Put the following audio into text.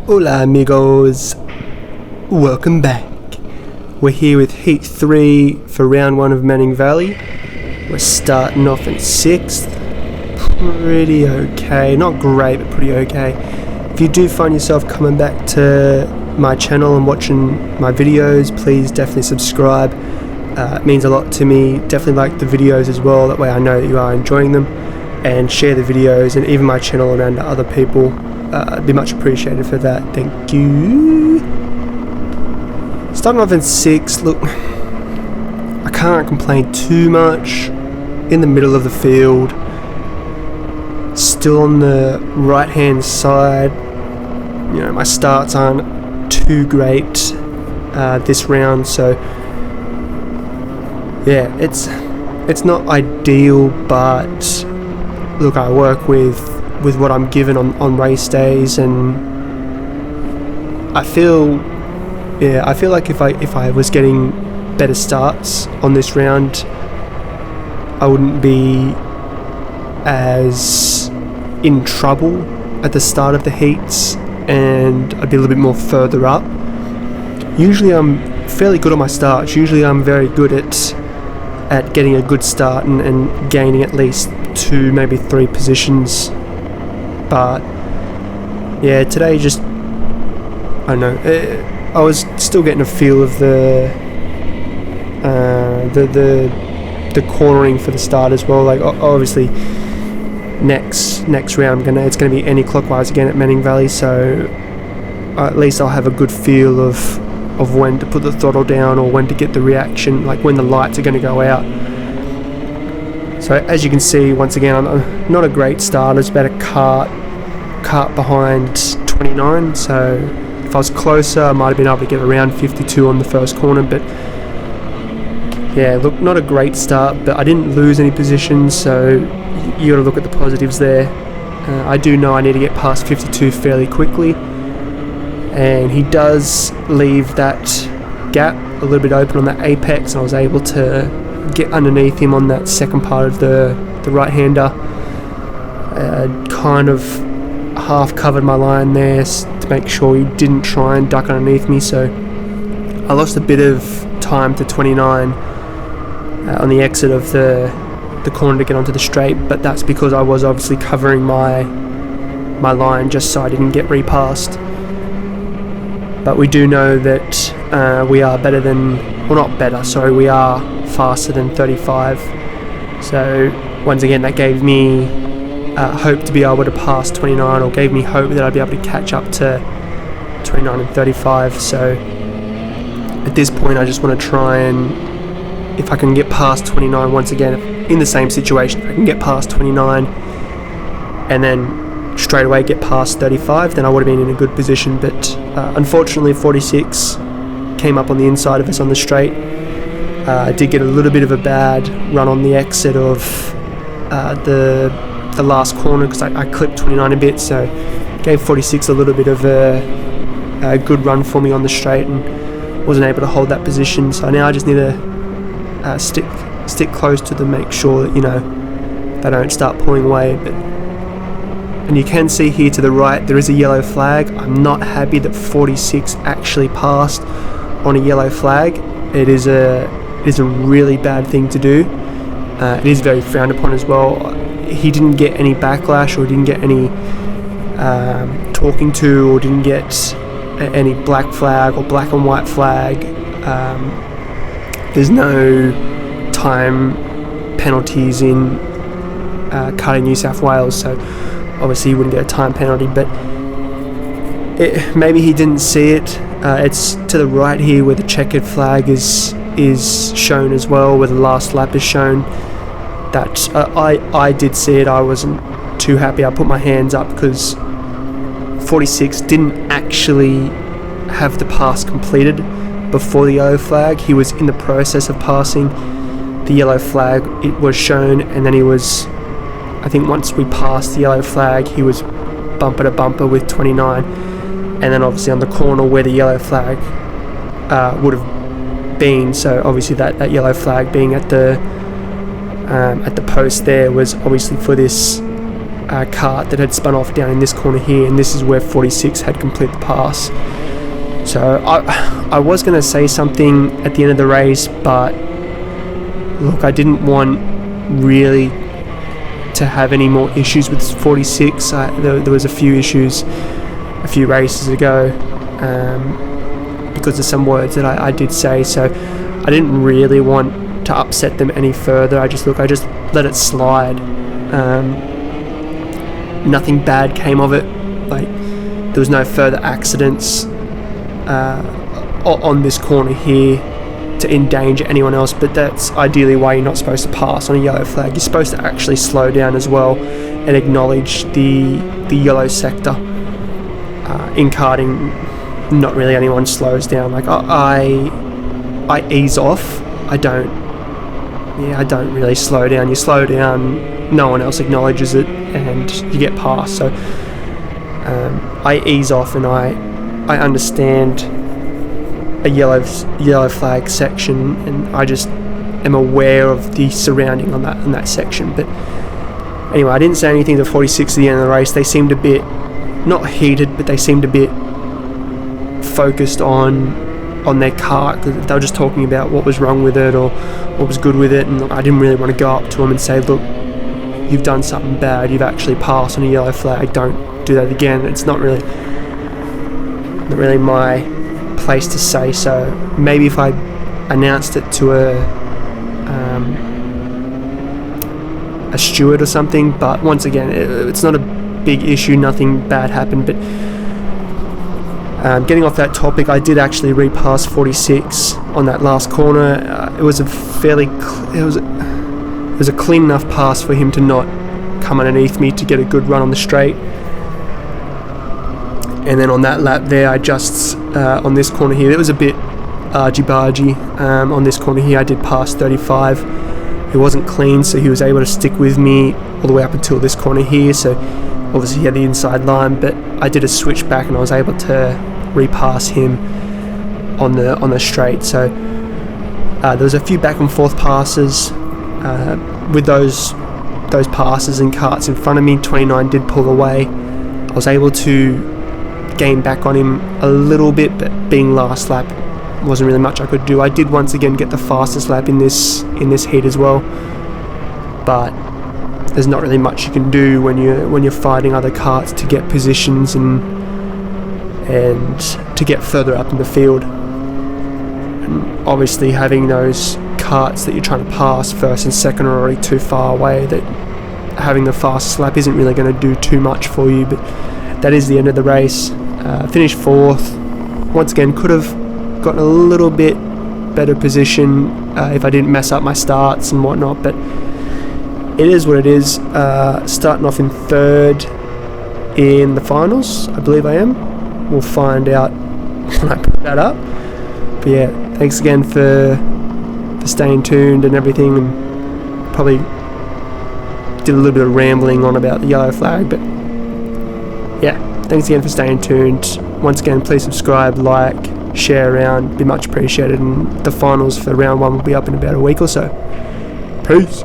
Hola amigos, welcome back. We're here with Heat 3 for round 1 of Manning Valley. We're starting off in 6th. Pretty okay, not great but pretty okay. If you do find yourself coming back to my channel and watching my videos, please definitely subscribe. It means a lot to me. Definitely like the videos as well, that way I know that you are enjoying them. And share the videos and even my channel around to other people. I'd be much appreciated for that. Thank you. Starting off in 6th, look, I can't complain too much. In the middle of the field, still on the right hand side. You know, my starts aren't too great this round, so yeah, it's not ideal, but look, I work with what I'm given on race days, and I feel like if I was getting better starts on this round, I wouldn't be as in trouble at the start of the heats, and I'd be a little bit more further up. Usually I'm fairly good on my starts. Usually I'm very good at getting a good start and gaining at least 2, maybe 3 positions. But yeah, today just, I don't know, I was still getting a feel of the cornering for the start as well. Like obviously next round it's gonna be anti-clockwise again at Manning Valley, so at least I'll have a good feel of when to put the throttle down or when to get the reaction, like when the lights are going to go out. So as you can see, once again, not a great start. It's about a kart behind 29, so if I was closer I might have been able to get around 52 on the first corner. But yeah, look, not a great start, but I didn't lose any positions, so you got to look at the positives there. I do know I need to get past 52 fairly quickly, and he does leave that gap a little bit open on the apex, and I was able to get underneath him on that second part of the right-hander. Kind of half covered my line there to make sure he didn't try and duck underneath me, so I lost a bit of time to 29 on the exit of the corner to get onto the straight, but that's because I was obviously covering my line just so I didn't get repassed. But we do know that we are better than, well, not better, sorry, we are faster than 35. So once again, that gave me hope to be able to pass 29, or gave me hope that I'd be able to catch up to 29 and 35. So at this point I just want to try and, if I can get past 29 once again, in the same situation, if I can get past 29 and then straight away get past 35, then I would have been in a good position. But unfortunately 46 came up on the inside of us on the straight. I did get a little bit of a bad run on the exit of the last corner, because I clipped 29 a bit, so gave 46 a little bit of a good run for me on the straight, and wasn't able to hold that position. So now I just need to stick close to them, make sure that, you know, they don't start pulling away. And you can see here to the right there is a yellow flag. I'm not happy that 46 actually passed on a yellow flag. It is a really bad thing to do. It is very frowned upon as well. He didn't get any backlash, or didn't get any talking to, or didn't get any black flag or black and white flag. There's no time penalties in Karting New South Wales, so obviously he wouldn't get a time penalty. But maybe he didn't see it. It's to the right here where the checkered flag is shown as well, where the last lap is shown. That I did see it. I wasn't too happy. I put my hands up because 46 didn't actually have the pass completed before the yellow flag. He was in the process of passing the yellow flag. It was shown, and then he was, I think once we passed the yellow flag, he was bumper to bumper with 29, and then obviously on the corner where the yellow flag would have been. So obviously that yellow flag being at the post there was obviously for this kart that had spun off down in this corner here, and this is where 46 had completed the pass. So I was going to say something at the end of the race, but look, I didn't want really to have any more issues with 46. There was a few issues a few races ago because of some words that I did say, so I didn't really want to upset them any further. I just let it slide. Nothing bad came of it. Like, there was no further accidents on this corner here to endanger anyone else, but that's ideally why you're not supposed to pass on a yellow flag. You're supposed to actually slow down as well and acknowledge the yellow sector. In karting, not really anyone slows down. Like, I ease off. I don't really slow down. You slow down, no one else acknowledges it, and you get past. So I ease off, and I understand a yellow flag section, and I just am aware of the surrounding on that section. But anyway, I didn't say anything to 46 at the end of the race. They seemed a bit, not heated, but they seemed a bit focused on their kart. They were just talking about what was wrong with it or what was good with it, and I didn't really want to go up to them and say, look, you've done something bad, you've actually passed on a yellow flag, don't do that again. It's not really my place to say so. Maybe if I announced it to a steward or something, but once again, it's not a big issue, nothing bad happened. But getting off that topic, I did actually repass 46 on that last corner. It was a clean enough pass for him to not come underneath me to get a good run on the straight. And then on that lap there, I just on this corner here, it was a bit argy-bargy. On this corner here, I did pass 35. It wasn't clean, so he was able to stick with me all the way up until this corner here. So obviously he had the inside line, but I did a switch back and I was able to repass him on the straight. So there was a few back and forth passes. With those passes and karts in front of me, 29 did pull away. I was able to gain back on him a little bit, but being last lap, wasn't really much I could do. I did once again get the fastest lap in this heat as well, but there's not really much you can do when you're fighting other karts to get positions and to get further up in the field. And obviously having those karts that you're trying to pass, first and second, are already too far away, that having the fastest lap isn't really going to do too much for you. But that is the end of the race. Finished 4th. Once again, could have gotten a little bit better position if I didn't mess up my starts and whatnot, but it is what it is. Starting off in 3rd in the finals, I believe I am. We'll find out when I put that up. But yeah, thanks again for staying tuned and everything, and probably did a little bit of rambling on about the yellow flag, but yeah, thanks again for staying tuned. Once again, please subscribe, like, share around, be much appreciated, and the finals for round 1 will be up in about a week or so. Peace.